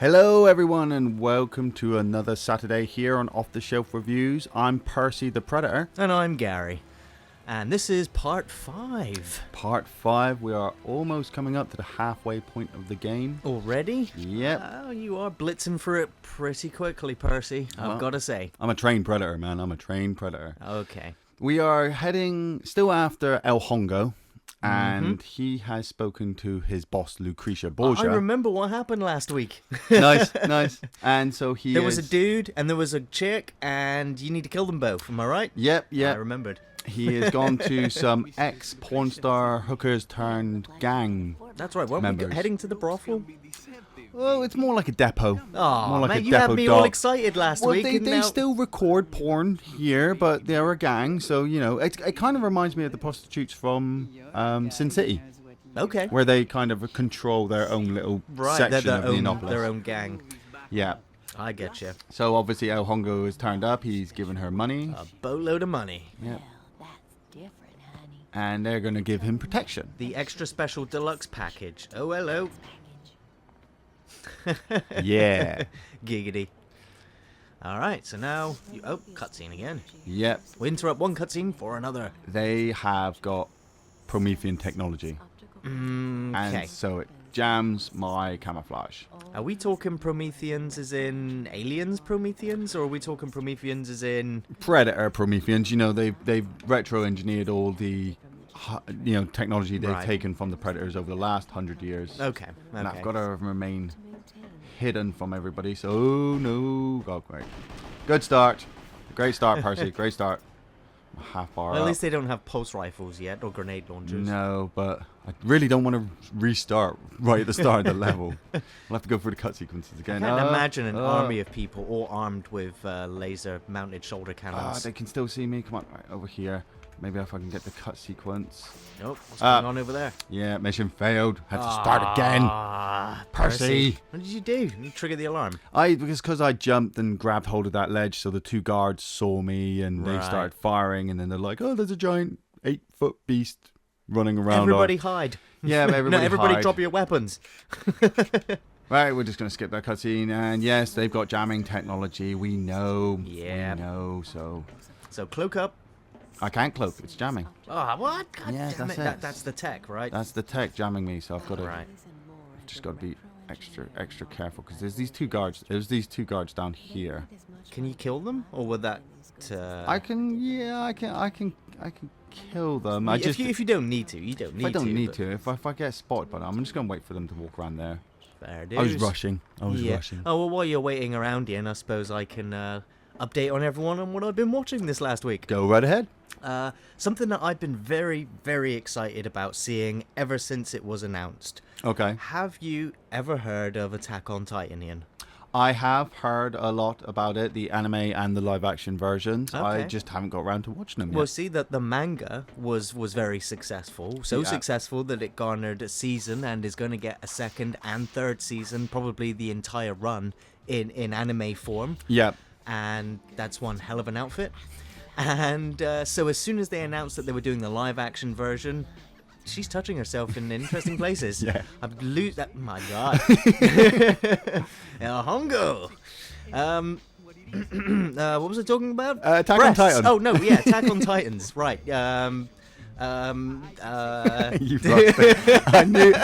Hello everyone and welcome to another Saturday here on Off the Shelf Reviews. I'm Percy the Predator. And I'm Gary. And this is part 5. Part 5, we are almost coming up to the halfway point of the game. Already? Yep. Oh, you are blitzing for it pretty quickly, Percy, I've got to say. I'm a trained Predator, man. I'm a trained Predator. Okay. We are heading still after El Hongo. And he has spoken to his boss, Lucrecia Borgia. I remember what happened last week. Nice. And so There was a dude and there was a chick and you need to kill them both, am I right? Yep. I remembered. He has gone to some ex-porn star hookers turned gang. That's right, weren't members. we heading to the brothel? Well, it's more like a depot. Oh, more like man, a you had depot me dog. all excited last week. They and now... still record porn here, but they're a gang, so, you know, it kind of reminds me of the prostitutes from Sin City. Okay. Where they kind of control their own little section of Neopolis. Their own gang. Yeah. I get you. So, obviously, El Hongo has turned up. He's given her money. A boatload of money. Yeah. And they're going to give him protection. The extra special deluxe package. Oh, hello. Yeah. Giggity. Alright, so now... cutscene again. Yep. We interrupt one cutscene for another. They have got Promethean technology. Okay. And so it jams my camouflage. Are we talking Prometheans as in aliens Prometheans, or are we talking Prometheans as in... Predator Prometheans, you know, they've retro-engineered all the... you know, technology they've taken from the Predators over the last 100 years. Okay. And I've got to remain hidden from everybody, so no. Oh, great. Good start. Great start, Percy. Great start. Half bar Well, at up. least they don't have pulse rifles yet, or grenade launchers. No, but I really don't want to restart right at the start of the level. I'll have to go through the cut sequences again. I can't imagine an army of people all armed with laser-mounted shoulder cannons. They can still see me. Come on, right over here. Maybe if I can get the cut sequence. Nope. What's going on over there? Yeah, mission failed. Had to start again. Percy. What did you do? You triggered the alarm. Because I jumped and grabbed hold of that ledge, so the two guards saw me and they started firing, and then they're like, "Oh, there's a giant 8-foot beast running around." Everybody hide. Yeah, everybody hide. Drop your weapons. Right, we're just going to skip that cutscene, and yes, they've got jamming technology. We know. Yeah. We know. So cloak up. I can't cloak. It's jamming. Oh, what? God Yeah, damn that's it. it. That's the tech, right? That's the tech jamming me, so I've got to. Right. Just got to be extra careful because there's these two guards. There's these two guards down here. Can you kill them, or would that? I can kill them. If you don't need to, you don't need to. I don't need to. If I get spotted by them, I'm just gonna wait for them to walk around there. Fair dues. I was rushing. Oh well, while you're waiting around, Ian, I suppose I can update on everyone on what I've been watching this last week. Go right ahead. Something that I've been very, very excited about seeing ever since it was announced. Okay. Have you ever heard of Attack on Titan, Ian? I have heard a lot about it, the anime and the live-action versions. Okay. I just haven't got around to watching them yet. Well, see, that the manga was very successful. So successful that it garnered a season and is going to get a second and third season, probably the entire run in anime form. Yeah. And that's one hell of an outfit. And so as soon as they announced that they were doing the live-action version, she's touching herself in interesting places. Yeah. I've lose that. My God. Hongo. What was I talking about? Attack on Titan. Oh no, yeah, Attack on Titans. Right. You fucked it. I knew.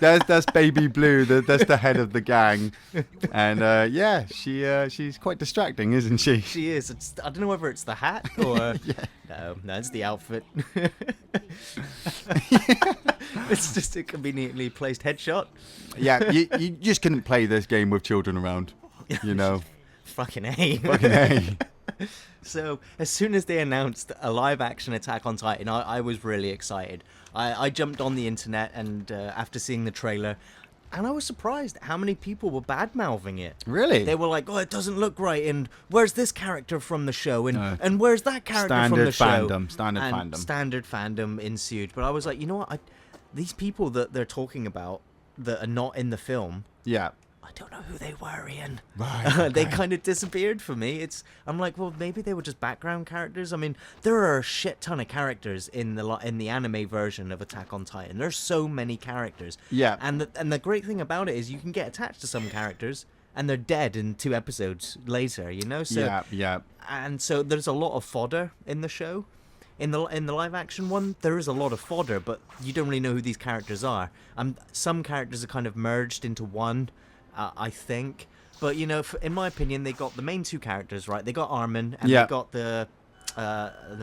That's Baby Blue. That's the head of the gang, and yeah, she's quite distracting, isn't she? She is. I don't know whether it's the hat or no, it's the outfit. It's just a conveniently placed headshot. Yeah, you just couldn't play this game with children around, you know. Fucking A. Fucking A. So as soon as they announced a live-action Attack on Titan, I was really excited. I jumped on the internet and after seeing the trailer, and I was surprised at how many people were bad-mouthing it. Really? They were like, "Oh, it doesn't look right," and "Where's this character from the show?" and "Where's that character from the show?" Standard fandom ensued. But I was like, you know what? These people that they're talking about that are not in the film, yeah, I I don't know who they were, Ian. Right. They okay. kind of disappeared for me. I'm like, well, maybe they were just background characters. I mean, there are a shit ton of characters in the anime version of Attack on Titan. There's so many characters. Yeah. And the great thing about it is you can get attached to some characters and they're dead in 2 episodes later, you know? So, Yeah. And so there's a lot of fodder in the show. In the live action one, there is a lot of fodder, but you don't really know who these characters are. Some characters are kind of merged into one, I think. But you know, in my opinion, they got the main 2 characters right. They got Armin and they got the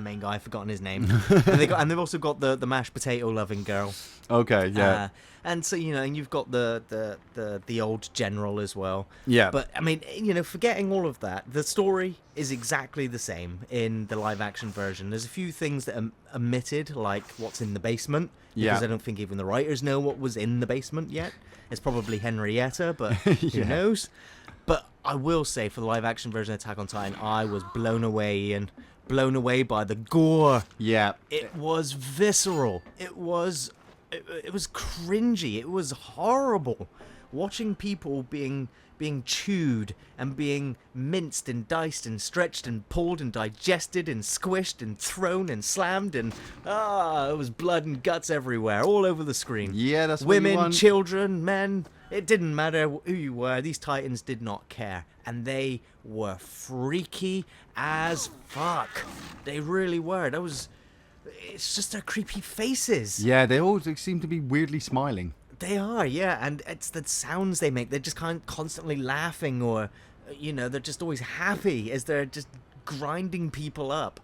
main guy. I've forgotten his name. and they've also got the mashed potato loving girl. Okay. Yeah. And so you know, and you've got the old general as well. Yeah. But I mean, you know, forgetting all of that, the story is exactly the same in the live action version. There's a few things that are omitted, like what's in the basement, because I don't think even the writers know what was in the basement yet. It's probably Henrietta, but who knows? But I will say, for the live action version of Attack on Titan, I was blown away by the gore. Yeah. It was visceral. It was cringy. It was horrible. Watching people being chewed and being minced and diced and stretched and pulled and digested and squished and thrown and slammed and it was blood and guts everywhere, all over the screen. Yeah, that's what you women, want. children, men. It didn't matter who you were. These Titans did not care, and they were freaky as fuck. They really were. It's just their creepy faces. Yeah, they all seem to be weirdly smiling. They are, yeah, and it's the sounds they make. They're just constantly laughing, or, you know, they're just always happy as they're just grinding people up.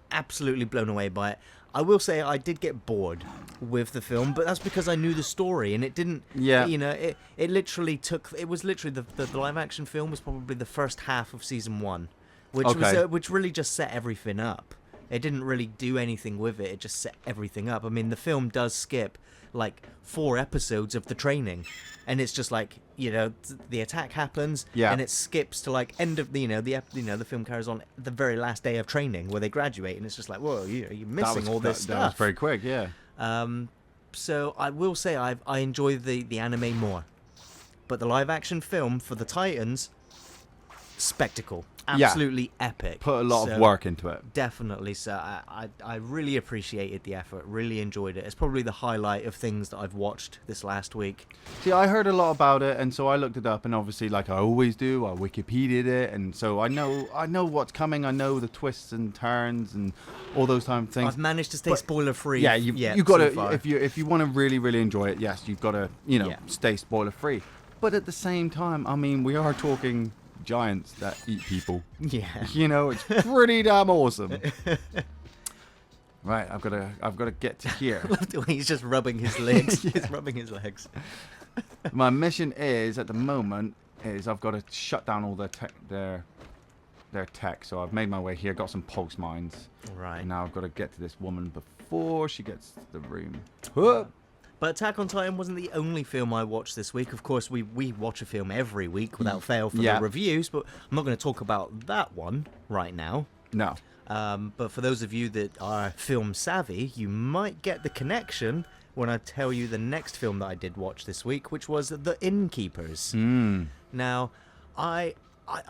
Absolutely blown away by it. I will say I did get bored with the film, but that's because I knew the story, and it didn't. Yeah. You know, it literally took. It was literally the live action film was probably the first half of season 1, which really just set everything up. It didn't really do anything with it. It just set everything up. I mean, the film does skip like 4 episodes of the training, and it's just like, you know, the attack happens, and it skips to like end of the film carries on the very last day of training where they graduate, and it's just like, whoa, you're missing all this stuff. That was very quick, yeah. So I will say I enjoy the anime more, but the live action film for the Titans, spectacle. Absolutely epic. Put a lot of work into it. Definitely, so I really appreciated the effort, really enjoyed it. It's probably the highlight of things that I've watched this last week. See, I heard a lot about it, and so I looked it up, and obviously, like I always do, I Wikipedia'd it, and so I know what's coming. I know the twists and turns and all those type of things. I've managed to stay spoiler free. Yeah, you got to if you want to really enjoy it. Yes, you've got to stay spoiler free. But at the same time, I mean, we are talking giants that eat people. Yeah. You know, it's pretty damn awesome. Right, I've got to get to here. I love the way he's just rubbing his legs. He's rubbing his legs. My mission is at the moment I've got to shut down all their tech. So I've made my way here, got some pulse mines. Right. And now I've got to get to this woman before she gets to the room. But Attack on Titan wasn't the only film I watched this week. Of course, we watch a film every week without fail for the reviews, but I'm not going to talk about that one right now. No. But for those of you that are film savvy, you might get the connection when I tell you the next film that I did watch this week, which was The Innkeepers. Now, I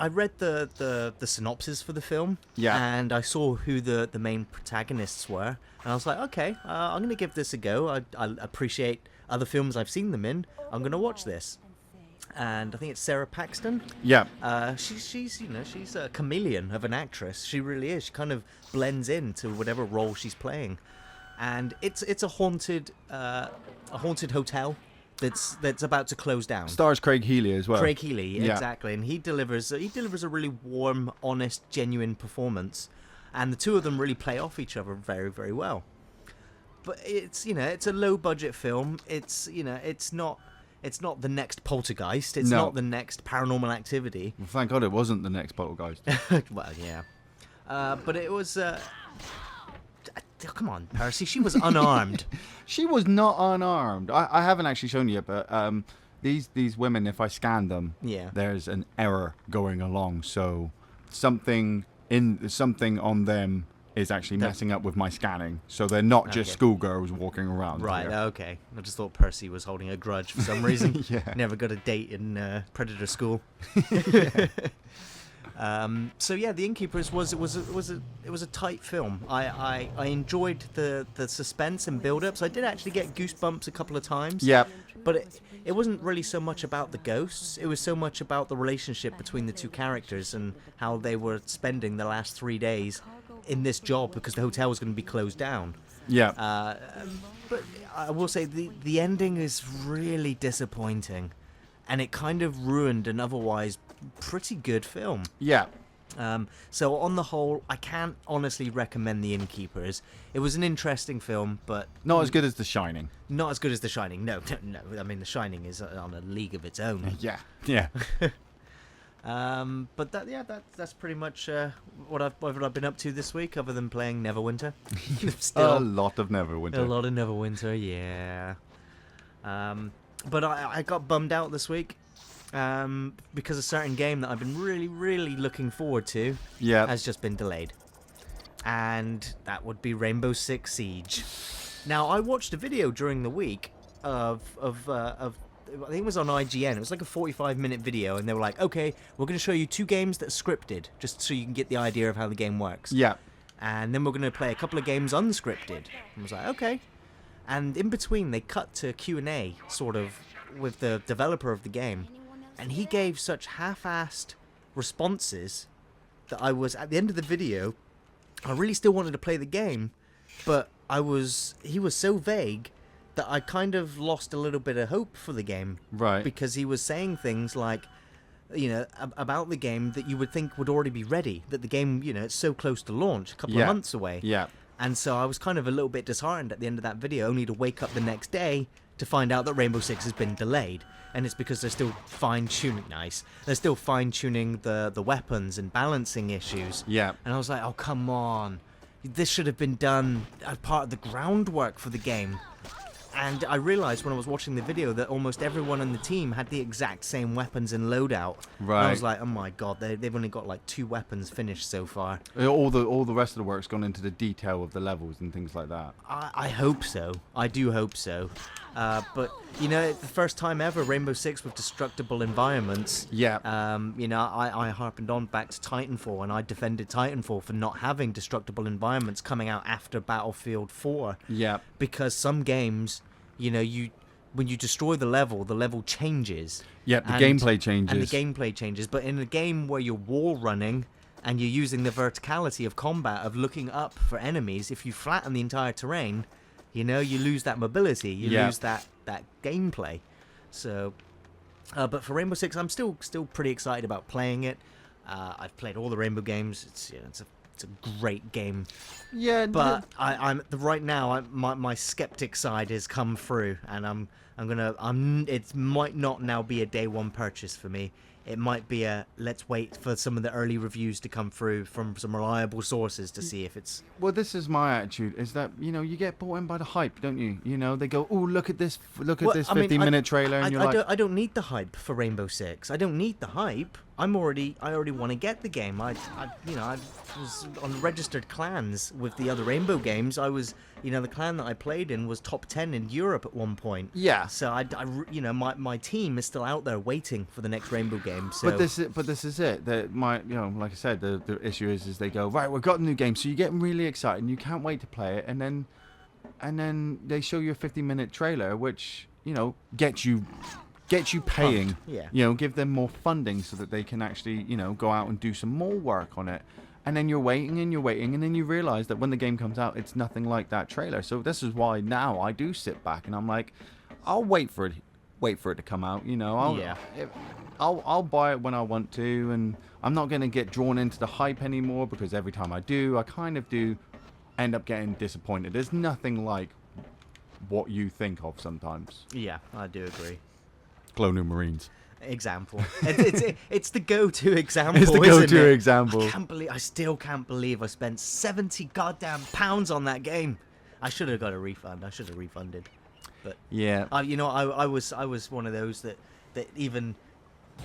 read the synopsis for the film, and I saw who the main protagonists were, and I was like, okay, I'm going to give this a go. I appreciate other films I've seen them in. I'm going to watch this. And I think it's Sarah Paxton. Yeah. She's a chameleon of an actress. She really is. She kind of blends into whatever role she's playing, and it's a haunted hotel that's about to close down. Stars Craig Healy as well. Craig Healy, exactly, and he delivers a really warm, honest, genuine performance, and the two of them really play off each other very, very well. But it's a low budget film. It's not the next Poltergeist. It's not the next Paranormal Activity. Well, thank God it wasn't the next Poltergeist. Well, yeah, but it was. Come on, Percy. She was unarmed. She was not unarmed. I haven't actually shown you yet, but these women, if I scan them, there's an error going along. So something on them is actually messing up with my scanning. So they're not just schoolgirls walking around. Right, here. okay. I just thought Percy was holding a grudge for some reason. Yeah. Never got a date in Predator School. So yeah, The Innkeepers was a tight film. I enjoyed the suspense and build-ups. I did actually get goosebumps a couple of times. Yep. But it wasn't really so much about the ghosts. It was so much about the relationship between the two characters and how they were spending the last 3 days in this job because the hotel was going to be closed down. Yeah. But I will say the ending is really disappointing, and it kind of ruined an otherwise pretty good film. Yeah. So on the whole, I can't honestly recommend The Innkeepers. It was an interesting film, but Not as good as The Shining. not as good as The Shining. No. I mean, The Shining is on a league of its own. Yeah. Yeah. But that's pretty much what I've been up to this week, other than playing Neverwinter. A lot of Neverwinter. A lot of Neverwinter, yeah. But I got bummed out this week because a certain game that I've been really, really looking forward to has just been delayed. And that would be Rainbow Six Siege. Now, I watched a video during the week of I think it was on IGN. It was like a 45-minute video, and they were like, okay, we're going to show you 2 games that are scripted, just so you can get the idea of how the game works. Yeah. And then we're going to play a couple of games unscripted. I was like, okay. And in between, they cut to Q&A, sort of, with the developer of the game. And he gave such half-assed responses that I was, at the end of the video, I really still wanted to play the game, but he was so vague that I kind of lost a little bit of hope for the game. Right. Because he was saying things like, about the game that you would think would already be ready, that the game, it's so close to launch, a couple of months away. Yeah. And so I was kind of a little bit disheartened at the end of that video, only to wake up the next day to find out that Rainbow Six has been delayed. And it's because they're still fine-tuning, they're still fine-tuning the weapons and balancing issues. Yeah. And I was like, oh, come on. This should have been done as part of the groundwork for the game. And I realized when I was watching the video that almost everyone on the team had the exact same weapons and loadout. Right. And I was like, oh my god, they've only got like 2 weapons finished so far. All the rest of the work's gone into the detail of the levels and things like that. I hope so. I do hope so. But, the first time ever Rainbow Six with destructible environments. Yeah. I harpened on back to Titanfall, and I defended Titanfall for not having destructible environments coming out after Battlefield 4. Yeah. Because some games, when you destroy the level changes. Yeah, the gameplay changes. And the gameplay changes. But in a game where you're wall running and you're using the verticality of combat, of looking up for enemies, if you flatten the entire terrain, you lose that mobility. You lose that gameplay. So, but for Rainbow Six, I'm still pretty excited about playing it. I've played all the Rainbow games. It's a great game. Yeah, but I'm right now. My skeptic side has come through, and it might not now be a day one purchase for me. It might be let's wait for some of the early reviews to come through from some reliable sources to see if it's. Well, this is my attitude: is that you get bought in by the hype, don't you? They go, "Oh, look at this! Look at this 15-minute trailer," and you're like, I don't need the hype for Rainbow Six. I don't need the hype. I already want to get the game. I was on registered clans with the other Rainbow games. I was, the clan that I played in was top 10 in Europe at one point. Yeah. So my team is still out there waiting for the next Rainbow game. So. But this is it. That like I said, the issue is they go, right, we've got a new game, so you get really excited and you can't wait to play it, and then they show you a 50-minute trailer, which gets you paying. Yeah. Give them more funding so that they can actually go out and do some more work on it. And then you're waiting, and then you realize that when the game comes out, it's nothing like that trailer. So this is why now I do sit back and I'm like, I'll wait for it to come out. I'll buy it when I want to, and I'm not going to get drawn into the hype anymore, because every time I do, I kind of do end up getting disappointed. There's nothing like what you think of sometimes. Yeah, I do agree. Colonial Marines. Example. It's the go-to example. It's the go-to example. I still can't believe I spent 70 goddamn pounds on that game. I should have got a refund. I should have refunded. But yeah, I was one of those that even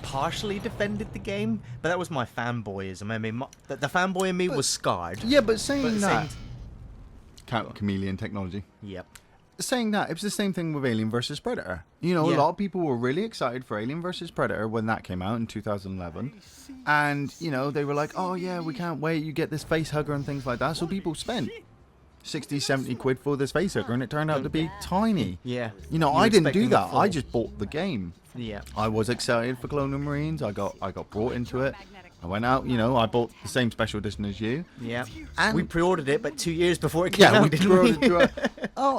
partially defended the game, but that was my fanboyism. I mean, the fanboy in me was scarred. Yeah, but saying that... same- Chameleon technology. Yep. Saying that, it was the same thing with Alien versus Predator. You know, Yeah. a lot of people were really excited for Alien versus Predator when that came out in 2011. And, you know, they were like, oh yeah, we can't wait, you get this face hugger and things like that. So people spent 60, 70 quid for this face hugger, and it turned out to be tiny. Yeah. You know, You were I didn't do expecting that. the I full- just bought the game. Yeah. I was excited for Colonial Marines. I got brought into it. I went out, you know, I bought the same special edition as you. Yeah. And We pre-ordered it, but 2 years before it came yeah, out, we didn't brought we? it to a, oh,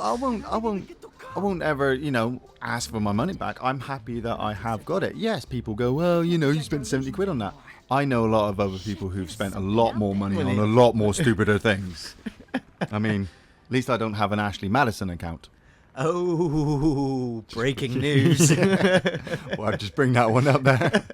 I won't ever, you know, ask for my money back. I'm happy that I have got it. Yes, people go, well, you know, you spent 70 quid on that. I know a lot of other people who've spent a lot more money on a lot more stupider things. I mean, at least I don't have an Ashley Madison account. Oh, breaking news. Well, I'll just bring that one up there.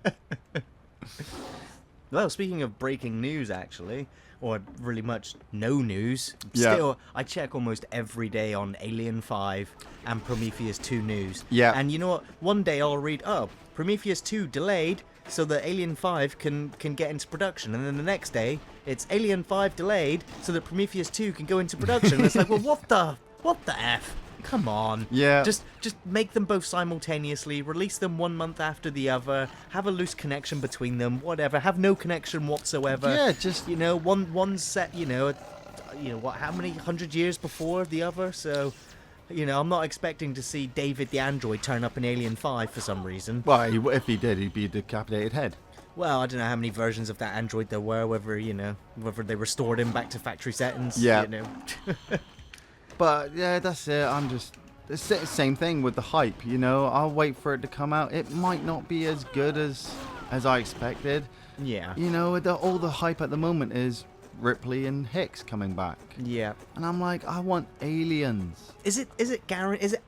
Well, speaking of breaking news, actually, or really much no news, Yeah. still, I check almost every day on Alien 5 and Prometheus 2 news. Yeah. And you know what? One day I'll read, oh, Prometheus 2 delayed so that Alien 5 can get into production. And then the next day, it's Alien 5 delayed so that Prometheus 2 can go into production. And it's like, well, what the F? Come on. Yeah. Just make them both simultaneously, release them 1 month after the other, have a loose connection between them, whatever, have no connection whatsoever. Yeah, just... You know, one's set, you know, what, how many 100 years before the other? So, you know, I'm not expecting to see David the android turn up in Alien 5 for some reason. Well, if he did, he'd be a decapitated head. Well, I don't know how many versions of that android there were, whether they restored him back to factory settings. Yeah. You know. But yeah, that's it. I'm just same thing with the hype. You know, I'll wait for it to come out. It might not be as good as I expected. Yeah. You know, all the hype at the moment is Ripley and Hicks coming back, Yeah. and I'm like, I want aliens. Is it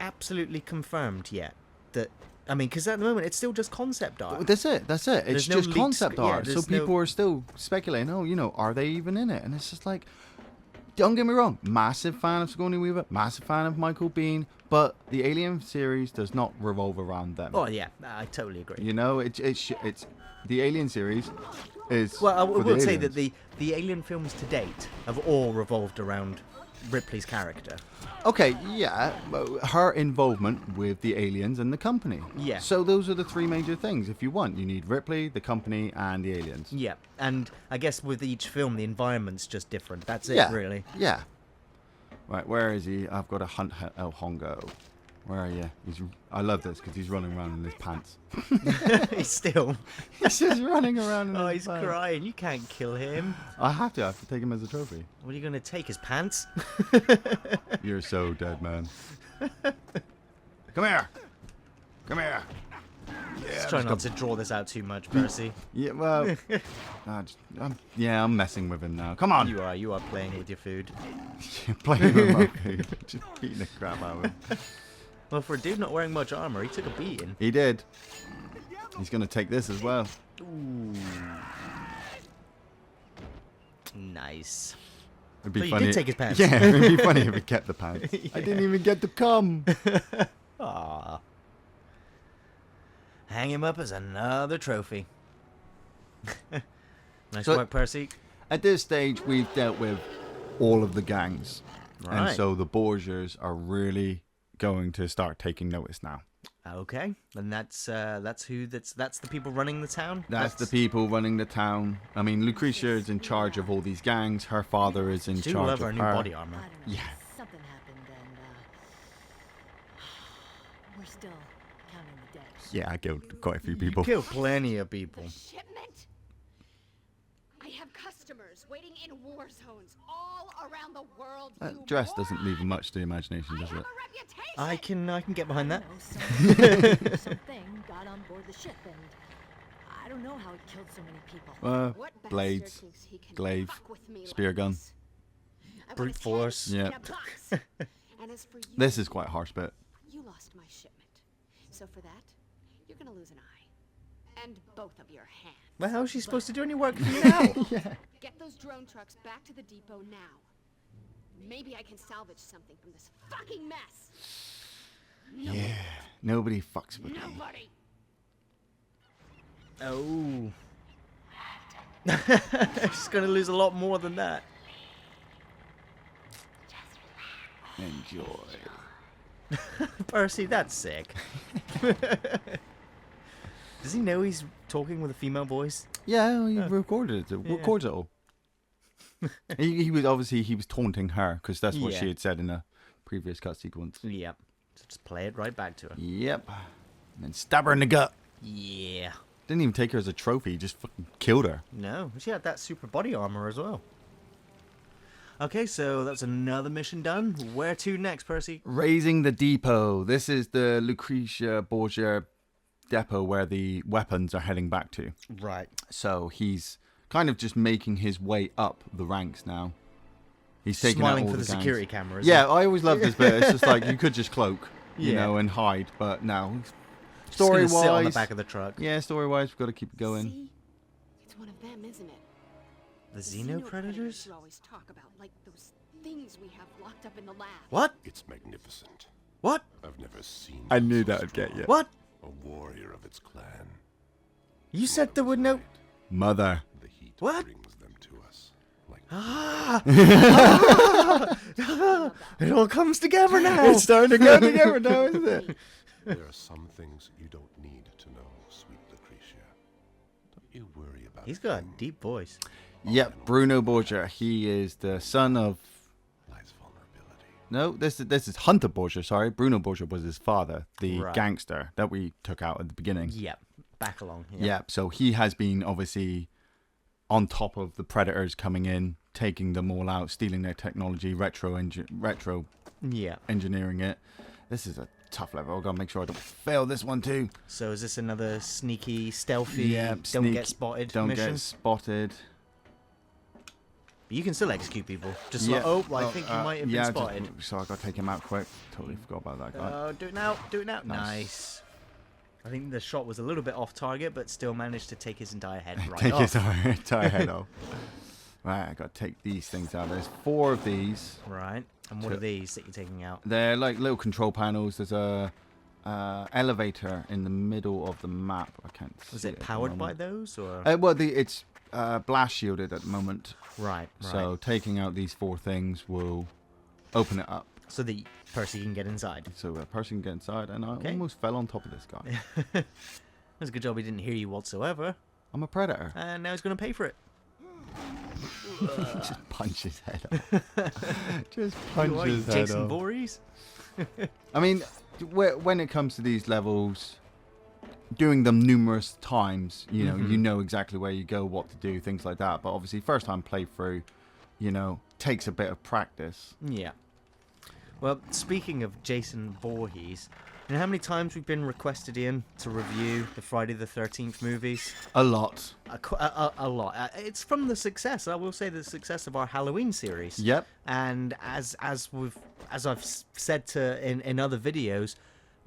absolutely confirmed yet that? I mean, because at the moment it's still just concept art. That's it. It's There's no just leaks- concept yeah, art. So there's no- people are still speculating. Oh, you know, are they even in it? And it's just like, don't get me wrong, massive fan of Sigourney Weaver, massive fan of Michael Biehn, but the Alien series does not revolve around them. Oh yeah, I totally agree. You know, it's the Alien series is. Well, I for the will say that aliens. the Alien films to date have all revolved around Ripley's character. Okay, yeah, her involvement with the aliens and the company. Yeah. So those are the three major things. If you want, you need Ripley, the company, and the aliens. Yeah, and I guess with each film, the environment's just different. That's it, Yeah. really. Yeah. Right, where is he? I've got to hunt El Hongo. Where are you? I love this because he's running around in his pants. He's still. He's just running around in Oh, his he's pants. crying. You can't kill him. I have to take him as a trophy. What are you going to take? His pants? You're so dead, man. Come here. Come here. Just try not to draw this out too much, Percy. Yeah, well, I'm messing with him now. Come on. You are playing with your food. Playing with my food. Just beating the crap out of him. Well, for a dude not wearing much armor, he took a beating. He did. He's going to take this as well. Ooh. Nice. It'd be So you funny. did take his pants. Yeah, it'd be funny if he kept the pants. I didn't even get to come. Aww. Hang him up as another trophy. Nice So- work, Percy. At this stage, we've dealt with all of the gangs. Right. And so the Borgias are really going to start taking notice now. Okay, and that's the people running the town. That's the people running the town. I mean, Lucrecia is in charge of all these gangs. Her father is in Do charge love of our new her. body armor. I don't know. Yeah. Something happened and we're still counting the days. Yeah, I killed quite a few people. Kill plenty of people. Shipment? I have customers waiting in war zones all around the world. That you dress doesn't moron! leave much to the imagination, I does have it? a reputation. I can get behind that. Something got on board the ship and I don't know how it killed so many people. What bastard Blades, thinks he can glaive, fuck with me spear like gun. this? I want Brute his head force. Yeah. in a box. And as for you, This is quite a harsh bit. you lost my shipment. So for that, you're gonna lose an eye. And both of your hands. Well, how's she supposed to do any work for you now? Get those drone trucks back to the depot now. Maybe I can salvage something from this fucking mess. Yeah. Nobody fucks with me. Nobody. Oh. She's going to lose a lot more than that. Enjoy. Percy, that's sick. Does he know he's talking with a female voice? Yeah, he recorded it. Yeah. Records it all. he was obviously he was taunting her because that's what Yeah. she had said in a previous cut sequence. Yep. So just play it right back to her. Yep. And then stab her in the gut. Yeah. Didn't even take her as a trophy. He just fucking killed her. No, she had that super body armor as well. Okay, so that's another mission done. Where to next, Percy? Raising the depot. This is the Lucrecia Borgia depot where the weapons are heading back to. Right. So he's kind of just making his way up the ranks now. He's taking Smiling out all for the gangs. security cameras. Yeah, I always love this bit. It's just like you could just cloak, you Yeah. know, and hide, but no. Story Story-wise, sit on the back of the truck. yeah, story-wise, we've got to keep it going. See? It's one of them, isn't it? The xenopredators? You always talk about, like those things we have locked up in the lab. What? It's magnificent. What? I've never seen I one knew so that would get strong. you. What? A warrior of its clan. You said there were no. Mother. The heat What? brings them to us. Like Ah! It all comes together now. It's starting to go together now, isn't it? there are some things you don't need to know, sweet Lucrecia. Don't you worry about He's got a them. deep voice. Yep, Bruno Borgia. He is the son of. Lies vulnerability. No, this is Hunter Borgia. Sorry, Bruno Borgia was his father, the Right. gangster that we took out at the beginning. Yep. Back along. Yeah, so he has been obviously on top of the predators coming in, taking them all out, stealing their technology, retro Yeah. engineering it. This is a tough level. I've got to make sure I don't fail this one too. So is this another sneaky, stealthy, Yeah, don't sneak- get spotted Don't mission? get spotted. But you can still execute people. Just Yeah. like, oh, well, I think you might have been yeah, spotted. so I got to take him out quick. Totally forgot about that guy. Oh, do it now. Do it now. Nice. Nice. I think the shot was a little bit off target, but still managed to take his entire head right Take off. his entire head off. Right, I got to take these things out. There's 4 of these. Right. And what So- are these that you're taking out? They're like little control panels. There's a elevator in the middle of the map. I can't see Was it at the powered by moment. those, or? Well, it's blast shielded at the moment. Right. So taking out these 4 things will open it up. So the person can get inside. So a person can get inside, and I Okay. almost fell on top of this guy. That's a good job he didn't hear you whatsoever. I'm a predator. And now he's going to pay for it. Just punch his head off. Just punch You are his head Jason off. Voorhees? I mean, when it comes to these levels, doing them numerous times, you know, you know exactly where you go, what to do, things like that. But obviously, first time playthrough, you know, takes a bit of practice. Yeah. Well, speaking of Jason Voorhees, you know how many times we've been requested in to review the Friday the 13th movies? A lot. A lot. It's from the success, I will say, the success of our Halloween series. Yep. And as I've said in other videos,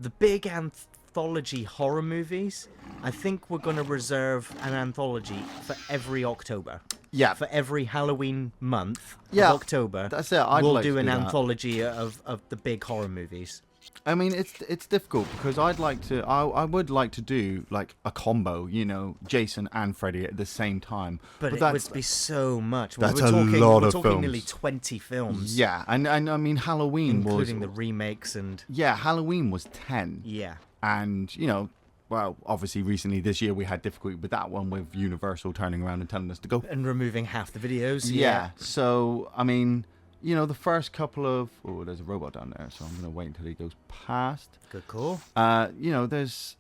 the big anthology horror movies, I think we're going to reserve an anthology for every October. Yeah. For every Halloween month Yeah, of October, that's it. I'd we'll like do to an do that. anthology of the big horror movies. I mean, it's difficult because I would like to do like a combo, you know, Jason and Freddy at the same time. But it that's, would be so much. that's we're a talking, lot we're of talking films. nearly 20 films. Yeah, and I mean Halloween including was the remakes and Halloween was 10. yeah. And, you know, well, obviously recently this year we had difficulty with that one with Universal turning around and telling us to go. And removing half the videos. Yeah. So, I mean, you know, the first couple of... Oh, there's a robot down there, so I'm going to wait until he goes past. Good call. You know, there's...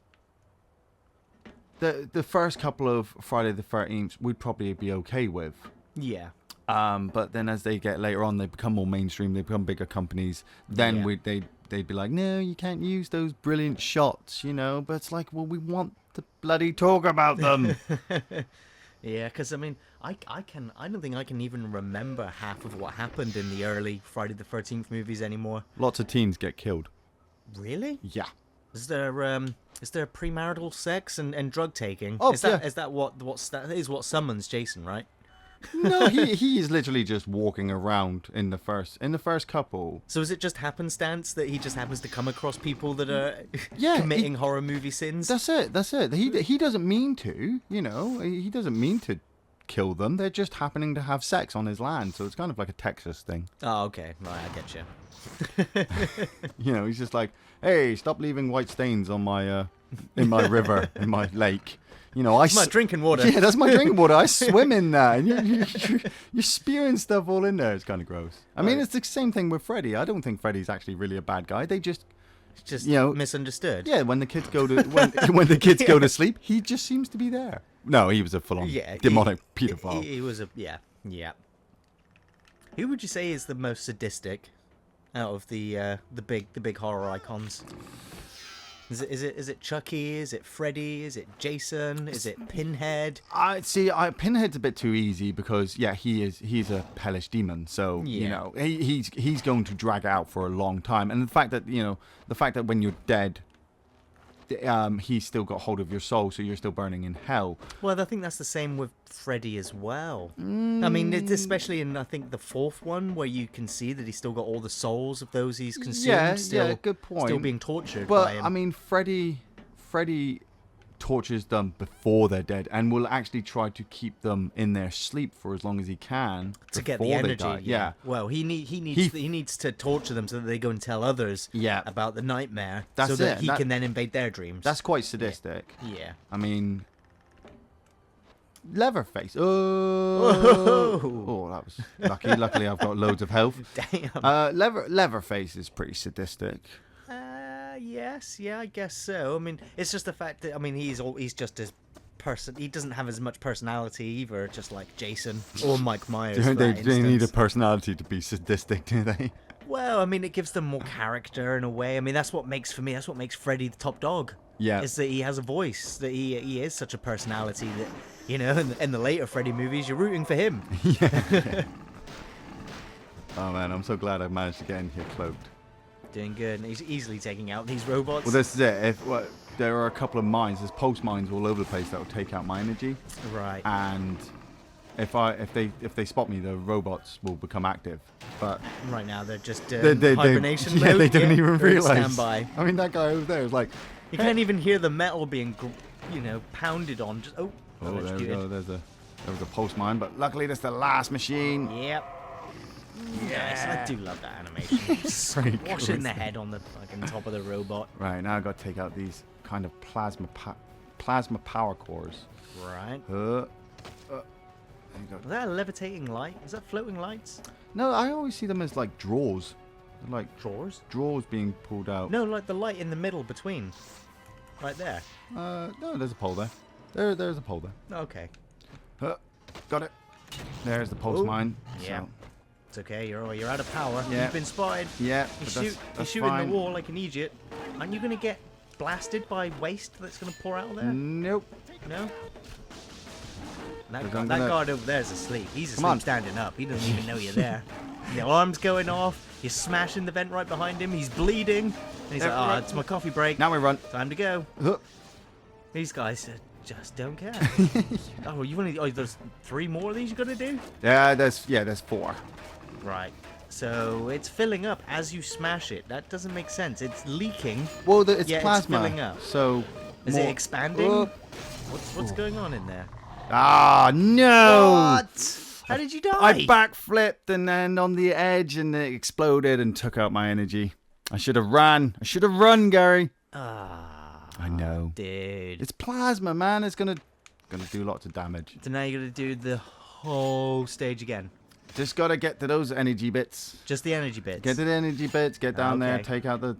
The first couple of Friday the 13th we'd probably be okay with. Yeah. But then as they get later on, they become more mainstream, they become bigger companies. Then Yeah. they'd be like, no, you can't use those brilliant shots, you know. But it's like, well, we want to bloody talk about them. Yeah, because I mean, I don't think I can even remember half of what happened in the early Friday the 13th movies anymore. Lots of teens get killed. Really? Yeah. Is there premarital sex and drug taking? Oh, is that yeah. is that what summons Jason, right? No, he is literally just walking around in the first couple. So is it just happenstance that he just happens to come across people that are Yeah, committing horror movie sins? That's it. He doesn't mean to, he doesn't mean to kill them. They're just happening to have sex on his land, so it's kind of like a Texas thing. Oh, okay. Right, I get you. He's just like, hey, stop leaving white stains on my in my river, in my lake. It's my drinking water. Yeah, that's my drinking water. I swim in that, and you're spewing stuff all in there. It's kind of gross. I mean, it's the same thing with Freddy. I don't think Freddy's actually really a bad guy. They just misunderstood. Yeah, when the kids go to when the kids go to sleep, he just seems to be there. No, he was a full-on demonic pedophile. He was yeah. Who would you say is the most sadistic out of the big horror icons? Is it Chucky? Is it Freddy? Is it Jason? Is it Pinhead? Pinhead's a bit too easy because he's a hellish demon, so he's going to drag out for a long time, and the fact that when you're dead, he's still got hold of your soul, so you're still burning in hell. Well, I think that's the same with Freddy as well. I mean, it's especially in, I think, the fourth one, where you can see that he's still got all the souls of those he's consumed. Good point. Still being tortured But by him. I mean, Freddy tortures them before they're dead, and will actually try to keep them in their sleep for as long as he can to get the before they energy. die. Yeah. Well, he needs to torture them so that they go and tell others about the nightmare, That's so that it. he can then invade their dreams. That's quite sadistic. Yeah. I mean, Leatherface. Oh, that was lucky. Luckily, I've got loads of health. Damn. Leatherface is pretty sadistic. Yes, I guess so. I mean, it's just the fact that he's just as person. He doesn't have as much personality either, just like Jason or Mike Myers. They need a personality to be sadistic, do they? Well, I mean, it gives them more character in a way. I mean, that's what makes Freddy the top dog. Yeah. Is that he has a voice, that he is such a personality that, in the later Freddy movies, you're rooting for him. Yeah. Oh man, I'm so glad I managed to get in here cloaked. Doing good, and he's easily taking out these robots. Well, this is it. There are a couple of mines. There's pulse mines all over the place that will take out my energy. Right. And if they spot me, the robots will become active. But right now they're just mode. hibernation Yeah, mode. they don't even realize. Standby. I mean, that guy over there is like. You can't even hear the metal being, pounded on. Just there we go. There was a pulse mine, but luckily that's the last machine. Yep. Yes, I do love that animation. Squashing the head on the fucking top of the robot. Right, now I've got to take out these kind of plasma power cores. Right. There you go. Is that a levitating light? Is that floating lights? No, I always see them as like drawers. They're like drawers? Drawers being pulled out. No, like the light in the middle between. Right there. No, there's a pole there. There's a pole there. Okay. Got it. There's the pulse mine. Yeah. So. It's okay, you're out of power. Yeah. You've been spotted. Yeah, you're shooting the wall like an idiot. Aren't you gonna get blasted by waste that's gonna pour out there? Nope. No? That guard over there is asleep. He's asleep standing up. He doesn't even know you're there. The alarm's going off. You're smashing the vent right behind him. He's bleeding. And he's like, it's my coffee break. Now we run. Time to go. These guys just don't care. There's 3 more of these you gotta do? Yeah, there's 4. Right. So it's filling up as you smash it. That doesn't make sense. It's leaking. Well, it's plasma. It's filling up. So is it expanding? What's going on in there? Ah, no! What? How did you die? I backflipped and then on the edge and it exploded and took out my energy. I should have run. I should have run, Gary. I know. Dude. It's plasma, man. It's gonna do lots of damage. So now you're gonna do the whole stage again. Just gotta get to those energy bits. Just the energy bits. Get to the energy bits. Get down there. Take out the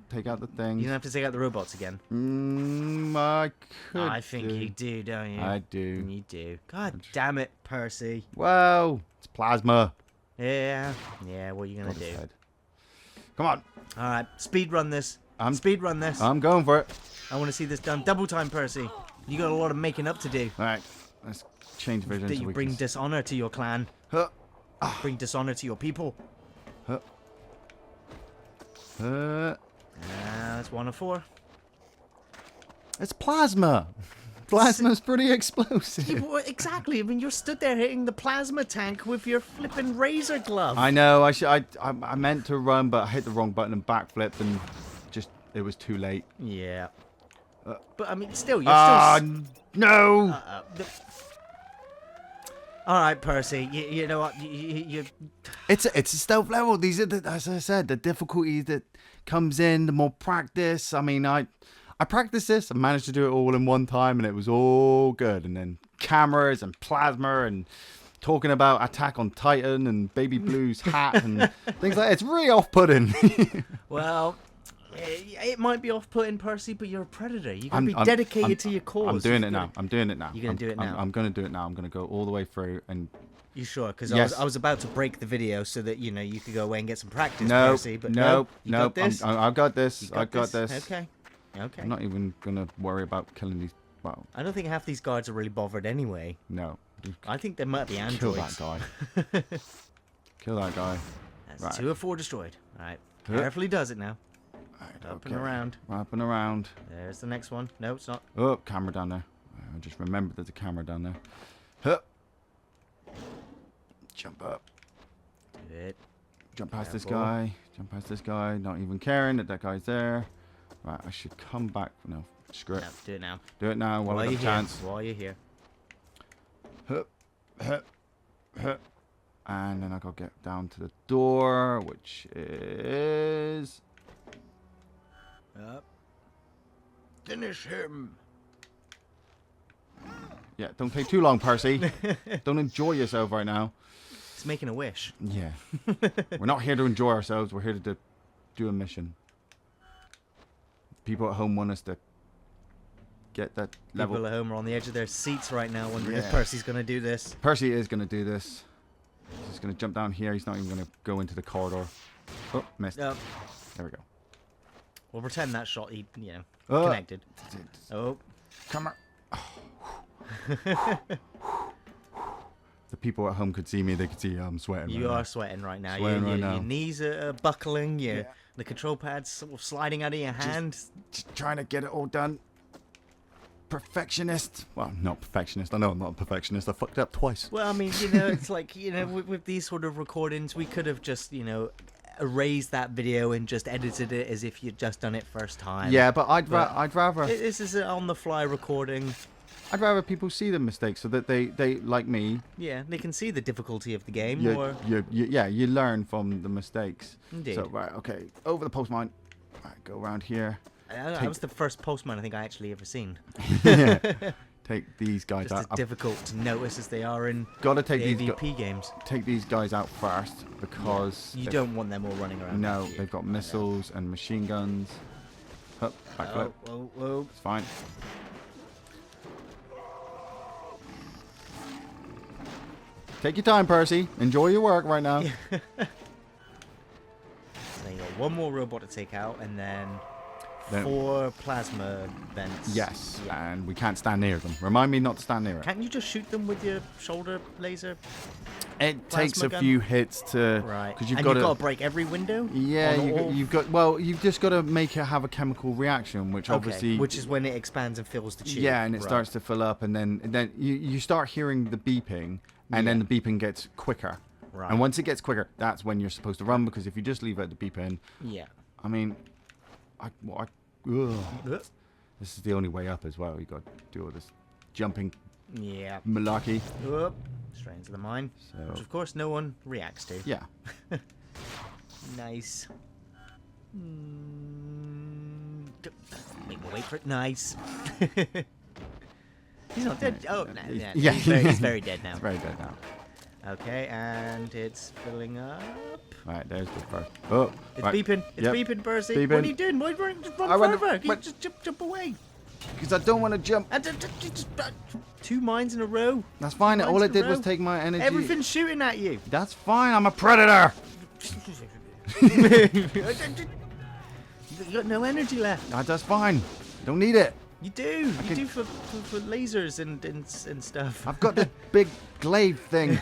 thing. You don't have to take out the robots again. I could. I think you do, don't you? I do. You do. God damn it, Percy. Whoa! It's plasma. Yeah. What are you gonna do? Come on. All right, speed run this. Speed run this. I'm going for it. I want to see this done double time, Percy. You got a lot of making up to do. All right, let's change vision. That you bring dishonor to your clan. Bring dishonor to your people. That's That's 1 of 4. It's plasma. Plasma's pretty explosive. Well, exactly. I mean, you're stood there hitting the plasma tank with your flipping razor glove. I know. I meant to run, but I hit the wrong button and backflipped, and just it was too late. Yeah. But I mean, still, you're still. No. All right, Percy. You know what? You. It's a stealth level. These are as I said, the difficulty that comes in, the more practice. I mean, I practiced this. I managed to do it all in one time, and it was all good. And then cameras and plasma and talking about Attack on Titan and Baby Blue's hat and things like that. It's really off-putting. Well, it might be off-putting, Percy, but you're a predator. You're gonna be dedicated to your cause. I'm doing it now. I'm doing it now. You're gonna do it now. I'm gonna do it now. I'm gonna go all the way through and. You sure? Because Yes. I was about to break the video so that you could go away and get some practice, No, Percy. But no, you got this. I've got this. You I've got this. Okay. Okay. I'm not even gonna worry about killing these. Well, I don't think half these guards are really bothered anyway. no. I think there might be Kill androids. that guy. Kill that guy. That's Right. 2 of 4 destroyed. All right. Huh. Carefully does it now. Right, Up and around. Up and around. There's the next one. No, it's not. Oh, camera down there. I just remembered there's a camera down there. Huh. Jump up. Good. Jump past this Careful. guy. Jump past this guy. Not even caring that guy's there. Right, I should come back. No, screw it. No, do it now. Do it now while I got you're a here. chance. While you're here. Hup, hup, hup. And then I gotta get down to the door, which is. Up. Finish him. Yeah, don't take too long, Percy. Don't enjoy yourself right now. It's making a wish. Yeah. We're not here to enjoy ourselves. We're here to do a mission. People at home want us to get that level. People at home are on the edge of their seats right now wondering if Yeah. Percy's going to do this. Percy is going to do this. He's just going to jump down here. He's not even going to go into the corridor. Oh, missed. Yep. There we go. We'll pretend that shot, Oh. connected. Oh. Come on. The people at home could see me. They could see I'm sweating. You right are sweating right now. Sweating right now. Your knees are buckling. The control pad's sort of sliding out of your hand. Just trying to get it all done. Perfectionist. Well, not perfectionist. I know I'm not a perfectionist. I fucked up twice. Well, I mean, it's like, with these sort of recordings, we could have just, erased that video and just edited it as if you'd just done it first time. Yeah, but I'd rather This is an on-the-fly recording. I'd rather people see the mistakes so that they like me. Yeah, they can see the difficulty of the game. You learn from the mistakes. Indeed. So right, okay, over the post mine. Right, go around here. That was the first postman I think I actually ever seen. Yeah. Take these guys Just out. as I've difficult to notice as they are in gotta take the these AVP games. take these guys out first because You they've- don't want them all running around. No, they've got missiles and machine guns. Hup, back Oh, up. whoa, whoa. It's fine. Take your time, Percy. Enjoy your work right now. So you got one more robot to take out, and then Then- 4 plasma vents. Yes, Yeah. and we can't stand near them. Remind me not to stand near it. Can't you just shoot them with your shoulder laser? It takes plasma a gun? few hits to, Right. because You've got to break every window. Yeah, on all- you've got. Well, you've just got to make it have a chemical reaction, which Okay, obviously. which is when it expands and fills the tube. Yeah, and it Right. starts to fill up, and then you start hearing the beeping, and then Yeah. the beeping gets quicker. Right. And once it gets quicker, that's when you're supposed to run, because if you just leave it at the beeping, Yeah. I mean, ugh. This is the only way up as well. You got to do all this jumping Yeah. malarkey. Whoop. Straight into the mine. So Which of course no one reacts to. yeah, Nice. Make me wait for it. Nice. He's not dead. Oh, no, He's- yeah. yeah. He's very dead now. it's very dead now. Okay, and it's filling up. Right, there's the first. Oh, It's right. beeping. It's Yep. beeping, Percy. Beeping. What are you doing? Why run, just run I went- further? You went- just jump away. Because I don't want to jump. And just 2 mines in a row. That's fine. Mines All in it a did was row. take my energy. Everything's shooting at you. That's fine. I'm a predator. You got no energy left. That's fine. Don't need it. You do. You can- do for lasers and stuff. I've got this big glaive thing.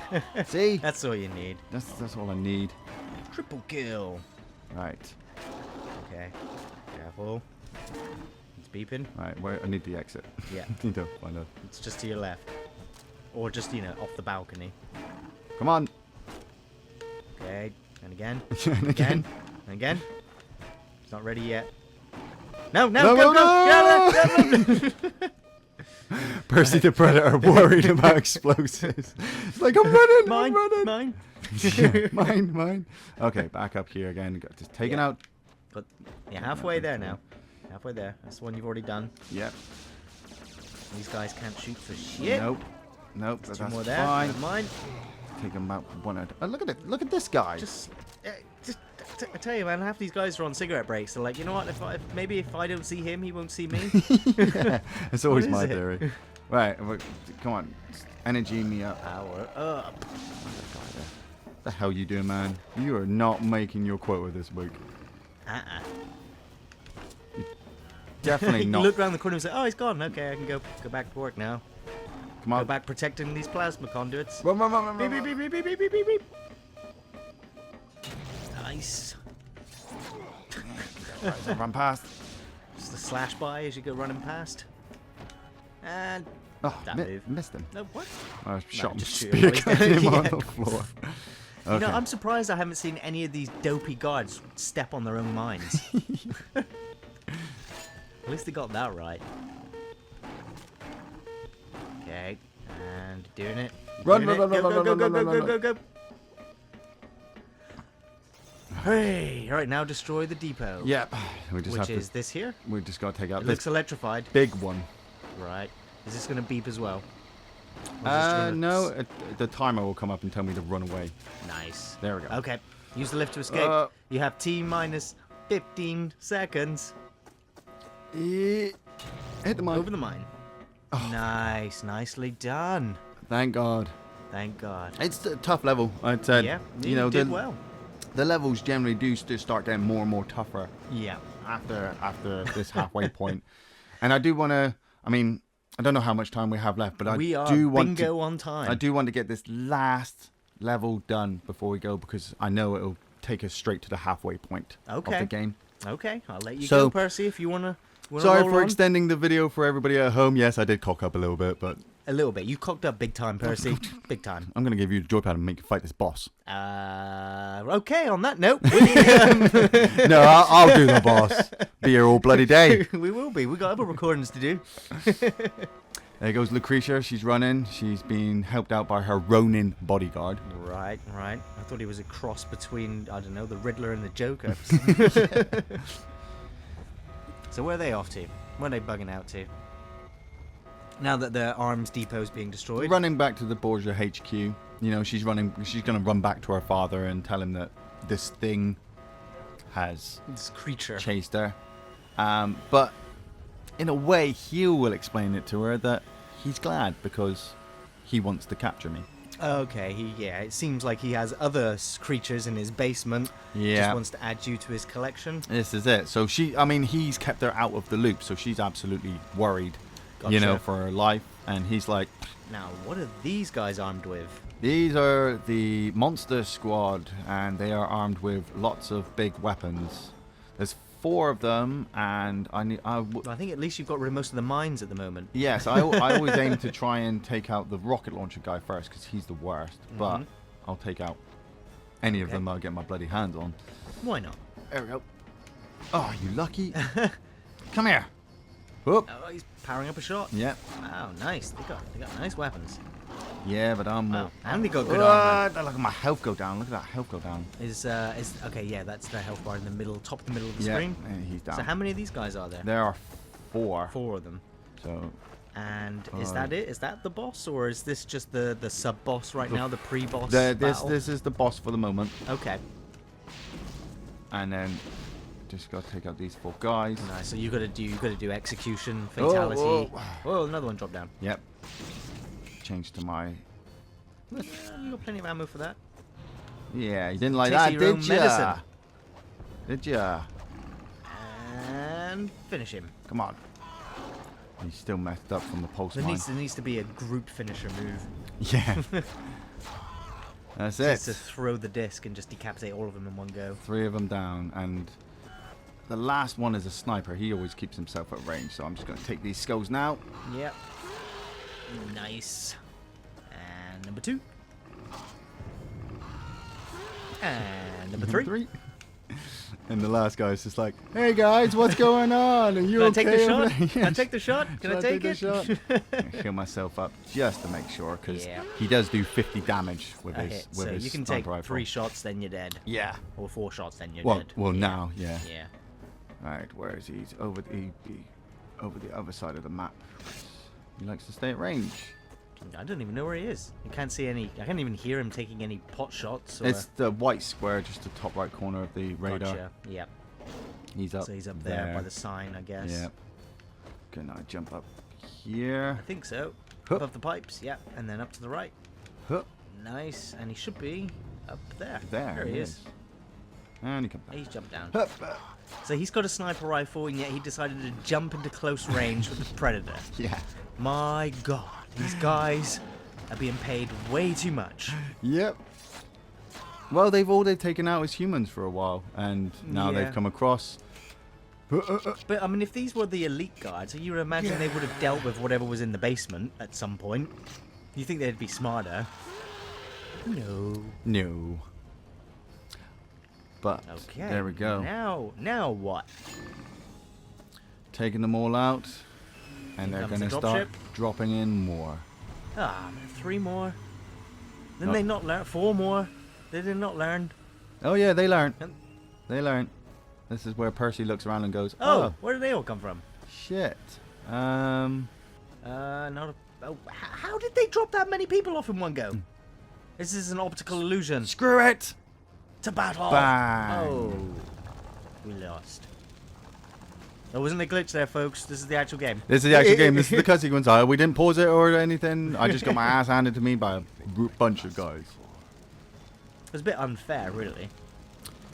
See? That's all you need. That's all I need. Triple kill. Right. Okay. Careful. It's beeping. Right, where I need the exit. Yeah. Need to find out. It's just to your left. Or just, off the balcony. Come on. Okay. And again. And again. And again. It's not ready yet. No, No, go, no, go! no! Percy the Predator worried about explosives. It's like, I'm running, Mine, I'm running. mine. Yeah, mine. Okay, back up here again. Got just taken Yeah. out. But you're halfway there now. Halfway there. That's the one you've already done. Yep. These guys can't shoot for shit. Nope. But Two that's more there. fine. Never mind. Take them out one at. Oh, look at it. Look at this guy. I tell you, man, half these guys are on cigarette breaks. They're like, you know what? Maybe if I don't see him, he won't see me. Yeah, it's always What my is it? theory. Right, come on. Energy me up. Power up. The hell you doing, man? You are not making your quota this week. Definitely You not. look around the corner and say, oh, he's gone. Okay, I can go back to work now. Come Go on. back protecting these plasma conduits. Run. Beep, beep, beep, beep, beep, beep, beep, beep. Nice. Run past. Just a slash by as you go running past. And Oh, that move. missed him. no, what? I shot him. just shoot him Spear while cut he's him down. on Yeah. the floor. You Okay. know, I'm surprised I haven't seen any of these dopey guards step on their own mines. At least they got that right. Okay, and doing it. Run, Doing run, it. run, run, Go, run, go, run, go, run, go, run, go, go, go. Hey, all right, now destroy the depot. Yep. We just Which have is this here? to. We just got to take out It this looks electrified. big one. Right. Is this going to beep as well? Or is this gonna- No. The timer will come up and tell me to run away. Nice. There we go. Okay. Use the lift to escape. You have T minus 15 seconds. Hit the mine. Over the mine. Nice. Nicely done. Thank God. Thank God. It's a tough level. I'd say. Yeah, You know, did well. the levels generally do start getting more and more tougher Yeah. after this halfway point. And I do want to. I mean, I don't know how much time we have left, but We I are do want bingo to. on time. I do want to get this last level done before we go because I know it'll take us straight to the halfway point of Okay. the game. Okay, I'll let you So- go, Percy, if you wanna Sorry roll for on. extending the video for everybody at home. Yes, I did cock up a little bit, but A little bit. You cocked up big time, Percy. Big time. I'm going to give you the joypad and make you fight this boss. Okay, on that note, we, No, I'll do the boss. Be here all bloody day. we will be. We got other recordings to do. There goes Lucrecia. She's running. She's being helped out by her Ronin bodyguard. Right. I thought he was a cross between, I don't know, the Riddler and the Joker. So where are they off to? Where are they bugging out to? Now that the arms depot's being destroyed. Running back to the Borgia HQ. You know, she's running. She's going to run back to her father and tell him that this thing has This creature. chased her. But in a way, Hugh will explain it to her that he's glad because he wants to capture me. Okay, it seems like he has other creatures in his basement. Yeah. Just wants to add you to his collection. This is it. So he's kept her out of the loop, so she's absolutely worried, you know, Gotcha. for her life. And he's like, Now, what are these guys armed with? these are the Monster Squad, and they are armed with lots of big weapons. There's 4 of them, and I think at least you've got rid of most of the mines at the moment. yes, I always aim to try and take out the rocket launcher guy first, because he's the worst. But Mhm. I'll take out any of Okay. them I'll get my bloody hands on. Why not? There we go. Oh, you lucky. Come here. Whoop. Oh, he's powering up a shot. Yep. Wow, nice. They got nice weapons. Yeah, but I'm Wow. more. And they got good armor. Look at my health go down. Look at that health go down. Is okay? Yeah, that's the health bar in the middle, top of the middle of the Yeah, screen. and he's down. So how many of these guys are there? There are 4. 4 of them. So And is that it? Is that the boss, or is this just the sub boss right now, the pre-boss this battle? this is the boss for the moment, Okay, and then just gotta take out these 4 guys. nice. So you gotta do execution, fatality. whoa. Oh, another one dropped down. Yep. Change to my. You got plenty of ammo for that. Yeah, you didn't like Taste that, your own did ya? medicine. Did ya? And finish him. Come on. He's still messed up from the pulse There mine. needs to be a group finisher move. Yeah. That's Just to it. throw the disc and just decapitate all of them in one go. 3 of them down, and the last one is a sniper. He always keeps himself at range, so I'm just going to take these skulls now. Yep. Nice. And number 2. And number 3. And the last guy is just like, "Hey guys, what's going on? Are you Can I okay?" take the over shot? there?" Can I take the shot? Can I take the it? shot? I heal myself up just to make sure, because Yeah. he does do 50 damage with A his hit. with So his you can sniper take rifle. 3 shots, then you're dead. Yeah. Or 4 shots, then you're Well, dead. well, Yeah. now, yeah. Yeah. Right, where is he? He's over the other side of the map. He likes to stay at range. I don't even know where he is. I can't see any. I can't even hear him taking any pot shots. Or... It's the white square, just the top right corner of the radar. Gotcha. Yep. He's up. So he's up there by the sign, I guess. Yep. Can I jump up here? I think so. Huh. Above the pipes, yeah, and then up to the right. Huh. Nice, and he should be up there. There he is. And he comes back. He's jumped down. Hup. So he's got a sniper rifle, and yet he decided to jump into close range with the predator. Yeah. My God, these guys are being paid way too much. Yep. Well, they've taken out as humans for a while, and now Yeah. they've come across. But I mean, if these were the elite guards, you would imagine they would have dealt with whatever was in the basement at some point. You think they'd be smarter? No. No. But Okay. there we go. Now what? Taking them all out, and Here they're comes going the to start dropship. dropping in more. Ah, 3 more. Then No. they not learn 4 more. They did not learn. Oh yeah, they learned. Um, They learned. This is where Percy looks around and goes, Oh, "Oh, where did they all come from? shit." Not a. Oh, how did they drop that many people off in one go? This is an optical illusion. Screw it. To battle. Bang. Oh, we lost. There wasn't a glitch there, folks. This is the actual game. This is the actual game. This is the cut sequence. We didn't pause it or anything. I just got my ass handed to me by a bunch of guys. It was a bit unfair, really.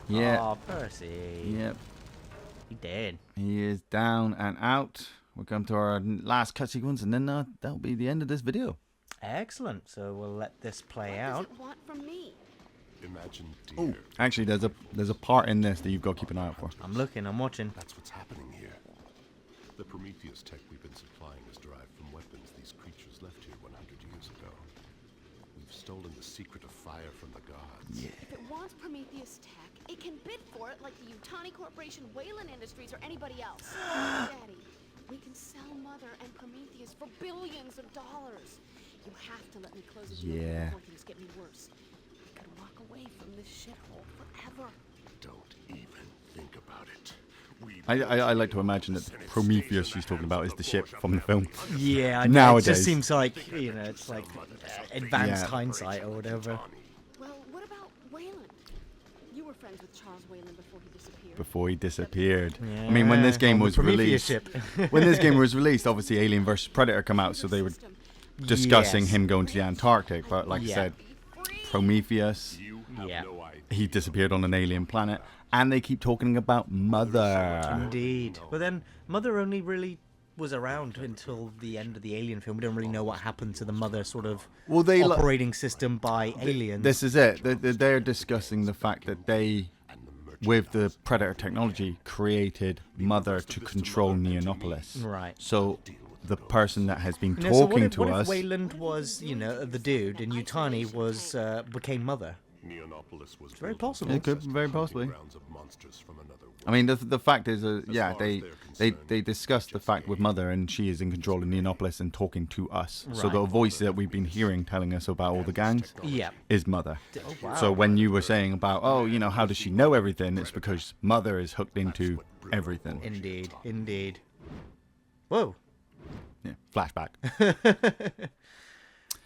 Yeah. Oh, Percy. Yep. He did. He is down and out. We'll come to our last cut sequence, and then that'll be the end of this video. Excellent. So we'll let this play What out. does it want from me? Imagine, dear. Oh, actually, there's a part in this that you've got to keep an eye out for. I'm looking. I'm watching. That's what's happening here. The Prometheus tech we've been supplying is derived from weapons these creatures left here 100 years ago. We've stolen the secret of fire from the gods. Yeah. If it wants Prometheus tech, it can bid for it like the Utani Corporation, Wayland Industries, or anybody else. Daddy, we can sell Mother and Prometheus for billions of dollars. You have to let me close this window Yeah. before things get me worse. I could walk away from this shithole forever. Don't even think about it. I like to imagine that Prometheus she's talking about is the ship from the film. Yeah, I know. It Nowadays. just seems like, you know, it's like advanced Yeah. hindsight or whatever. Well, what about Wayland? You were friends with Charles Wayland before he disappeared. Before he disappeared. I mean, when this game on the was Prometheus released, ship. when this game was released, obviously Alien vs Predator come out, so they were discussing Yes. him going to the Antarctic. But like I Yeah. said, Prometheus, You have Yeah. no idea. he disappeared on an alien planet, and they keep talking about Mother. Indeed. But then Mother only really was around until the end of the Alien film. We don't really know what happened to the Mother sort of Well, they operating system by aliens. This is it. They're discussing the fact that they, with the Predator technology, created Mother to control Neonopolis. Right. So the person that has been You know, so talking what to if us. Wayland was, you know, the dude, and Utani was became Mother? Neonopolis was very built on possible. It could ancestral very hunting possibly. grounds of monsters from another world. I mean, the fact is, yeah, far as they they're discussed the fact with Mother, and she is in control of Neonopolis and talking to us. So Right. the voice that we've been hearing telling us about all the gangs Yeah. is Mother. Oh, wow. So when you were saying about, oh, you know, how does she know everything? It's because Mother is hooked into everything. Indeed. Indeed. Whoa. Yeah, flashback.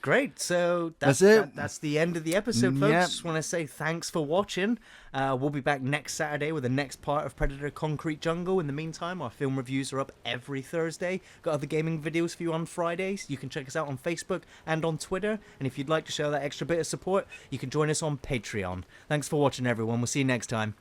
Great. So That's it. That's the end of the episode, folks. Yep. Just want to say thanks for watching. We'll be back next Saturday with the next part of Predator Concrete Jungle. In the meantime, our film reviews are up every Thursday. Got other gaming videos for you on Fridays. You can check us out on Facebook and on Twitter. And if you'd like to show that extra bit of support, you can join us on Patreon. Thanks for watching, everyone. We'll see you next time.